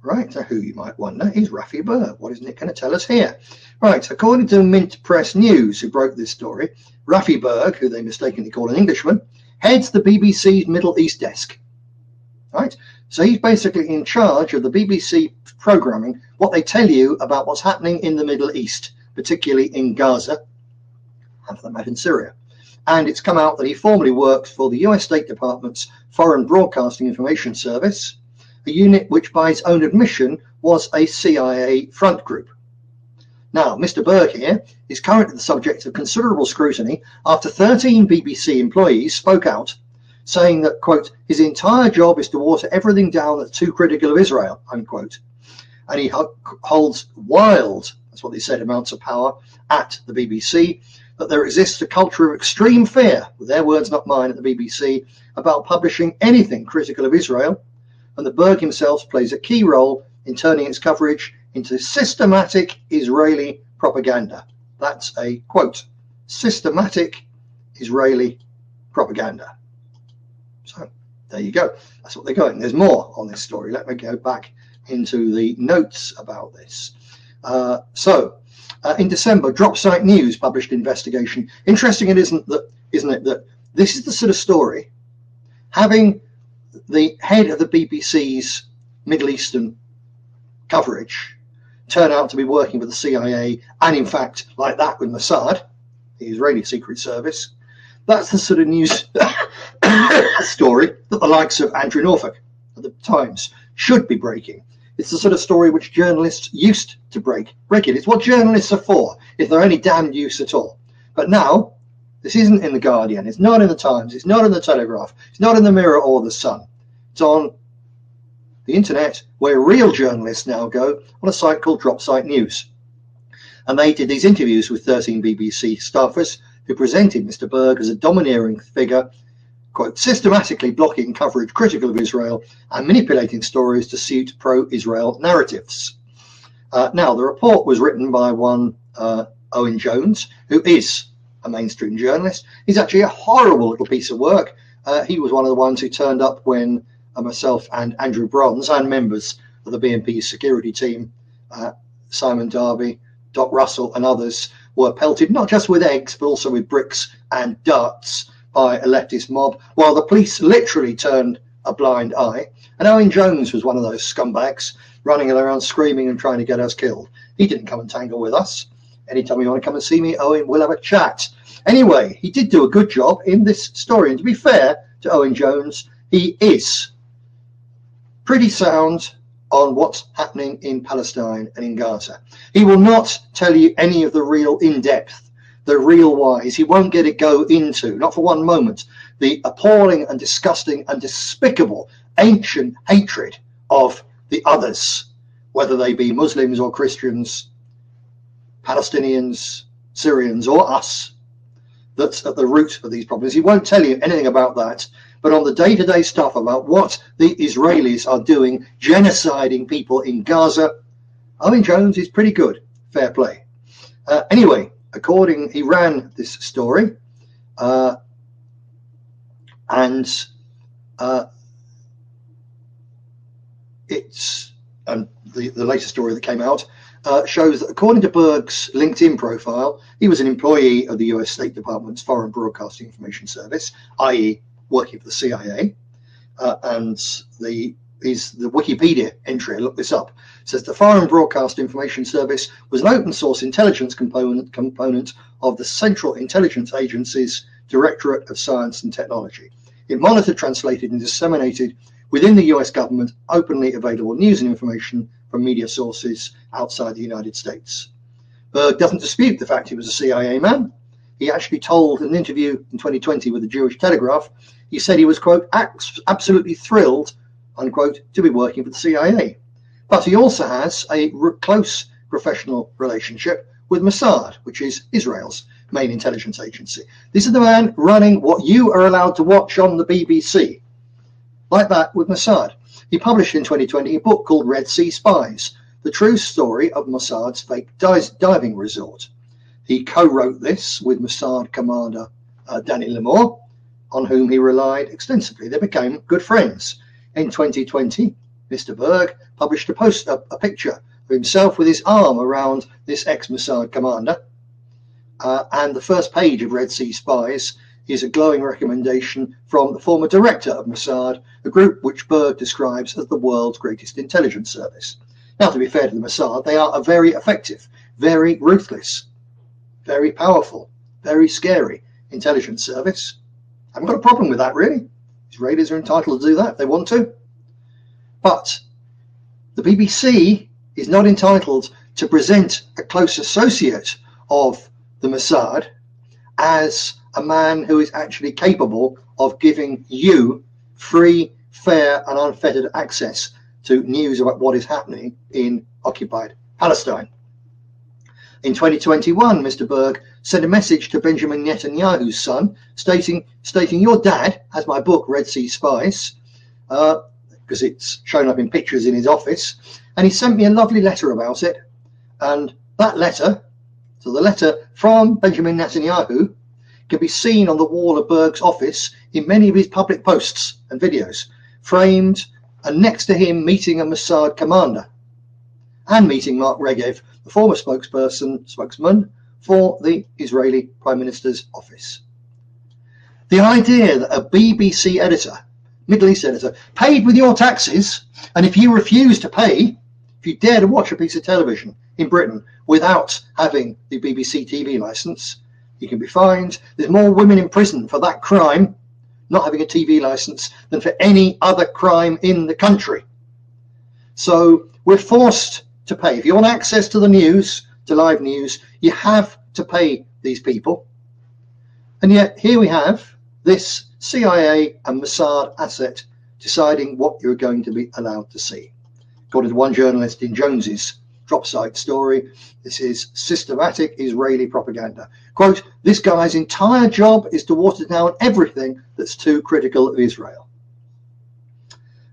Right, so who you might wonder is Rafi Berg. What is Nick going to tell us here? Right, according to Mint Press News, who broke this story, Rafi Berg, who they mistakenly call an Englishman, heads the BBC's Middle East desk. Right, so he's basically in charge of the BBC programming, what they tell you about what's happening in the Middle East, particularly in Gaza, and for that matter in Syria. And it's come out that he formerly worked for the US State Department's Foreign Broadcasting Information Service, a unit which by its own admission was a CIA front group. Now, Mr. Berg here is currently the subject of considerable scrutiny after 13 BBC employees spoke out, saying that, quote, his entire job is to water everything down that's too critical of Israel, unquote. And he holds wild, that's what they said, amounts of power at the BBC, that there exists a culture of extreme fear, with their words not mine, at the BBC, about publishing anything critical of Israel, and that Berg himself plays a key role in turning its coverage into systematic Israeli propaganda. That's a quote, systematic Israeli propaganda. So there you go. That's what they're going. There's more on this story. Let me go back into the notes about this. In December, Dropsite News published an investigation. Interesting, isn't it, that this is the sort of story, having the head of the BBC's Middle Eastern coverage turn out to be working with the CIA, and in fact, like that with Mossad, the Israeli Secret Service. That's the sort of news story that the likes of Andrew Norfolk at the Times should be breaking. It's the sort of story which journalists used to break it. It's what journalists are for, if they're any damned use at all. But now, this isn't in the Guardian, it's not in the Times, it's not in the Telegraph, it's not in the Mirror or the Sun. It's on the internet, where real journalists now go, on a site called Dropsite News. And they did these interviews with 13 BBC staffers who presented Mr. Berg as a domineering figure, quote, systematically blocking coverage critical of Israel and manipulating stories to suit pro-Israel narratives. Now, the report was written by one Owen Jones, who is a mainstream journalist. He's actually a horrible little piece of work. He was one of the ones who turned up when myself and Andrew Bronze and members of the BNP security team, Simon Darby, Doc Russell and others, were pelted not just with eggs but also with bricks and darts by a leftist mob, while the police literally turned a blind eye. And Owen Jones was one of those scumbags running around screaming and trying to get us killed. He didn't come and tangle with us. Anytime you want to come and see me, Owen, we'll have a chat. Anyway, he did do a good job in this story. And to be fair to Owen Jones, he is pretty sound on what's happening in Palestine and in Gaza. He will not tell you any of the real in-depth, the real whys. He won't get it go into, not for one moment, the appalling and disgusting and despicable ancient hatred of the others, whether they be Muslims or Christians, Palestinians, Syrians or us, that's at the root of these problems. He won't tell you anything about that. But on the day-to-day stuff about what the Israelis are doing, genociding people in Gaza, Owen Jones is pretty good. Fair play. Anyway, he ran this story, the latest story that came out shows that according to Berg's LinkedIn profile, he was an employee of the US State Department's Foreign Broadcasting Information Service, i.e. working for the CIA, and the Wikipedia entry, I looked this up, says the Foreign Broadcast Information Service was an open source intelligence component of the Central Intelligence Agency's Directorate of Science and Technology. It monitored, translated and disseminated within the US government openly available news and information from media sources outside the United States. Berg doesn't dispute the fact he was a CIA man. He actually told in an interview in 2020 with the Jewish Telegraph, he said he was, quote, absolutely thrilled, unquote, to be working for the CIA. But he also has a close professional relationship with Mossad, which is Israel's main intelligence agency. This is the man running what you are allowed to watch on the BBC. Like that with Mossad. He published in 2020 a book called Red Sea Spies, the true story of Mossad's fake diving resort. He co-wrote this with Mossad commander Danny Limor, on whom he relied extensively. They became good friends. In 2020, Mr. Berg published a picture of himself with his arm around this ex-Mossad commander. And the first page of Red Sea Spies is a glowing recommendation from the former director of Mossad, a group which Berg describes as the world's greatest intelligence service. Now, to be fair to the Mossad, they are a very effective, very ruthless, very powerful, very scary intelligence service. I haven't got a problem with that, really. Israelis are entitled to do that if they want to. But the BBC is not entitled to present a close associate of the Mossad as a man who is actually capable of giving you free, fair and unfettered access to news about what is happening in occupied Palestine. In 2021, Mr. Berg sent a message to Benjamin Netanyahu's son stating your dad has my book Red Sea Spies, because it's shown up in pictures in his office, and he sent me a lovely letter about it. And that letter, so the letter from Benjamin Netanyahu, can be seen on the wall of Berg's office in many of his public posts and videos, framed and next to him meeting a Mossad commander and meeting Mark Regev, the former spokesman for the Israeli Prime Minister's office. The idea that a BBC editor, Middle East editor, paid with your taxes, and if you refuse to pay, if you dare to watch a piece of television in Britain without having the BBC TV licence, you can be fined. There's more women in prison for that crime, not having a TV licence, than for any other crime in the country. So we're forced to pay. If you want access to the news, to live news, you have to pay these people. And yet here we have this CIA and Mossad asset deciding what you're going to be allowed to see. According to one journalist in Jones's drop site story, this is systematic Israeli propaganda. Quote, this guy's entire job is to water down everything that's too critical of Israel.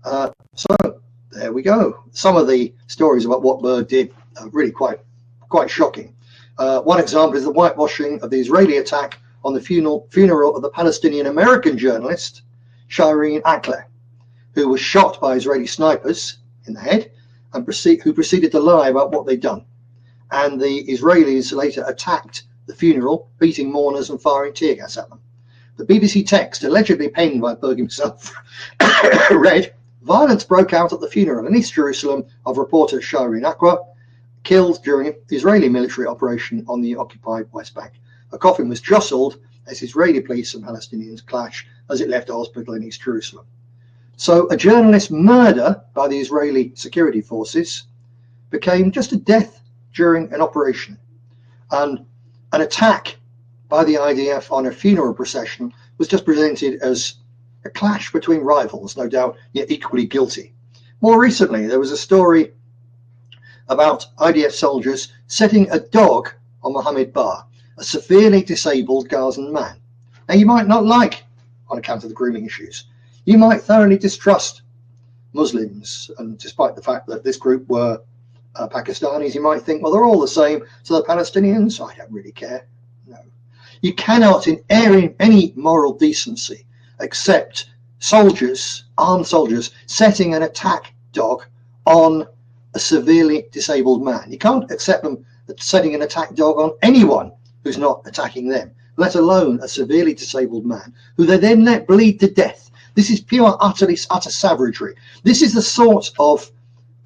So there we go. Some of the stories about what Berg did are really quite shocking. One example is the whitewashing of the Israeli attack on the funeral of the Palestinian American journalist Shireen Akleh, who was shot by Israeli snipers in the head and who proceeded to lie about what they'd done. And the Israelis later attacked the funeral, beating mourners and firing tear gas at them. The BBC text, allegedly penned by Berg himself, read, violence broke out at the funeral in East Jerusalem of reporter Shireen Akleh, killed during an Israeli military operation on the occupied West Bank. A coffin was jostled as Israeli police and Palestinians clashed as it left a hospital in East Jerusalem. So a journalist's murder by the Israeli security forces became just a death during an operation. And an attack by the IDF on a funeral procession was just presented as a clash between rivals, no doubt yet equally guilty. More recently, there was a story about IDF soldiers setting a dog on Mohammed Bar, a severely disabled Gazan man. Now, you might not like, on account of the grooming issues, you might thoroughly distrust Muslims, and despite the fact that this group were Pakistanis, you might think, well, they're all the same, so the Palestinians, I don't really care. No. You cannot, in any moral decency, accept soldiers, armed soldiers, setting an attack dog on a severely disabled man. You can't accept them setting an attack dog on anyone who's not attacking them, let alone a severely disabled man, who they then let bleed to death. This is pure, utter savagery. This is the sort of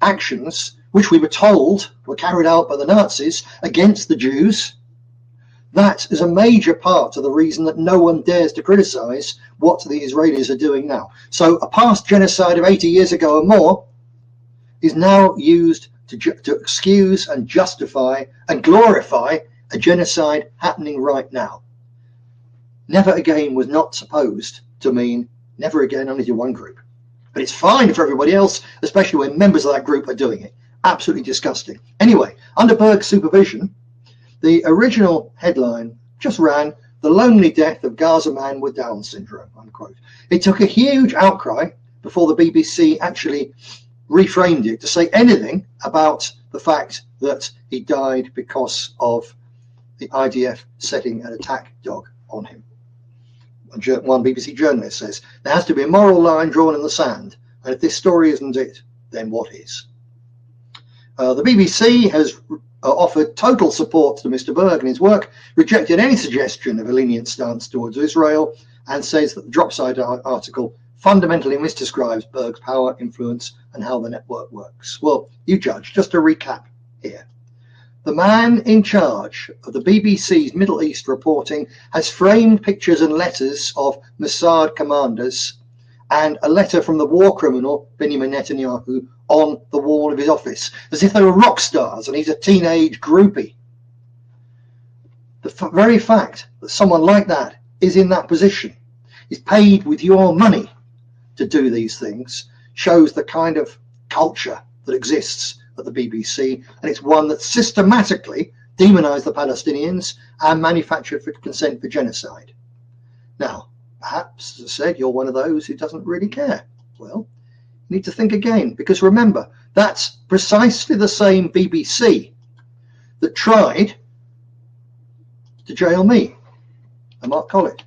actions which we were told were carried out by the Nazis against the Jews. That is a major part of the reason that no one dares to criticize what the Israelis are doing now. So a past genocide of 80 years ago or more is now used to excuse and justify and glorify a genocide happening right now. Never again was not supposed to mean never again only to one group. But it's fine for everybody else, especially when members of that group are doing it. Absolutely disgusting. Anyway, under Berg's supervision, the original headline just ran, "The Lonely Death of Gaza Man with Down Syndrome," unquote. It took a huge outcry before the BBC actually reframed it to say anything about the fact that he died because of the IDF setting an attack dog on him. One BBC journalist says, there has to be a moral line drawn in the sand, and if this story isn't it, then what is? The BBC has offered total support to Mr. Berg and his work, rejected any suggestion of a lenient stance towards Israel, and says that the Dropside article fundamentally misdescribes Berg's power, influence, and how the network works. Well, you judge. Just to recap here. The man in charge of the BBC's Middle East reporting has framed pictures and letters of Mossad commanders and a letter from the war criminal Benjamin Netanyahu on the wall of his office, as if they were rock stars and he's a teenage groupie. The very fact that someone like that is in that position, is paid with your money to do these things, shows the kind of culture that exists at the BBC, and it's one that systematically demonized the Palestinians and manufactured for consent for genocide. Now, perhaps, as I said, you're one of those who doesn't really care. Well, you need to think again, because remember, that's precisely the same BBC that tried to jail me and Mark Collett,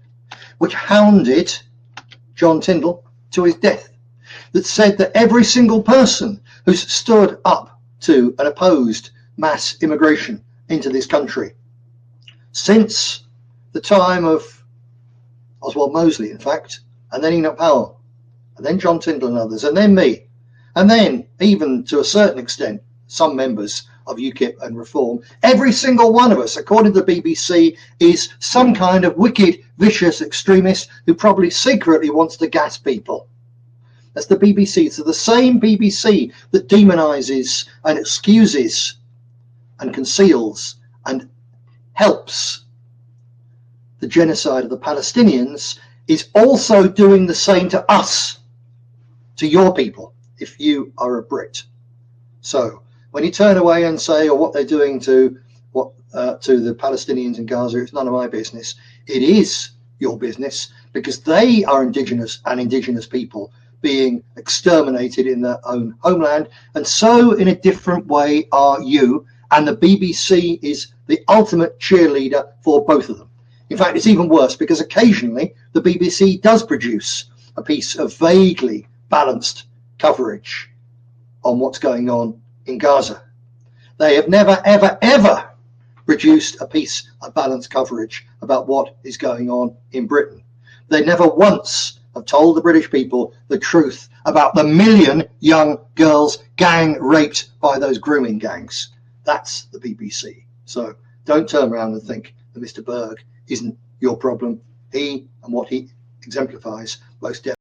which hounded John Tyndall to his death, that said that every single person who's stood up to and opposed mass immigration into this country since the time of Oswald Mosley, in fact, and then Enoch Powell, and then John Tyndall and others, and then me, and then even to a certain extent some members of UKIP and Reform, every single one of us, according to the BBC, is some kind of wicked, vicious extremist who probably secretly wants to gas people. That's the BBC. So the same BBC that demonizes and excuses and conceals and helps the genocide of the Palestinians is also doing the same to us, to your people, if you are a Brit. So when you turn away and say, or what they're doing to the Palestinians in Gaza, it's none of my business. It is your business, because they are indigenous and indigenous people being exterminated in their own homeland, and so in a different way are you, and the BBC is the ultimate cheerleader for both of them. In fact, it's even worse, because occasionally the BBC does produce a piece of vaguely balanced coverage on what's going on in Gaza. They have never, ever, ever produced a piece of balanced coverage about what is going on in Britain. They never once have told the British people the truth about the 1 million young girls gang raped by those grooming gangs. That's the BBC. So don't turn around and think that Mr. Berg isn't your problem. He and what he exemplifies most definitely